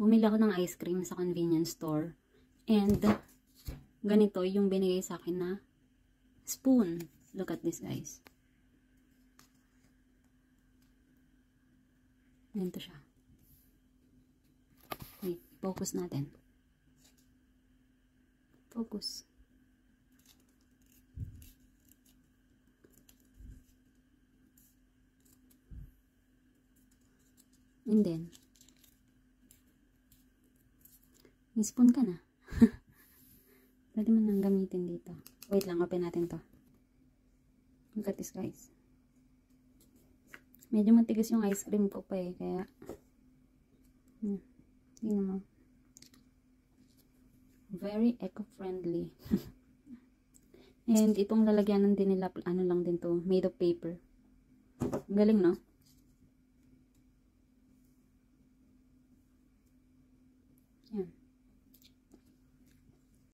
bumili ako ng ice cream sa convenience store. And, ganito yung binigay sa akin na spoon. Look at this, guys. Ganito siya. Wait, focus natin. Focus. And then, may spoon ka na. Pwede mo nang gamitin dito. Wait lang, open natin to. Look at this, guys. Medyo matigas yung ice cream ko pa eh, kaya tingnan mo. Very eco-friendly. And itong lalagyanan din nila, ano lang din to, made of paper. Galing, no? Yan.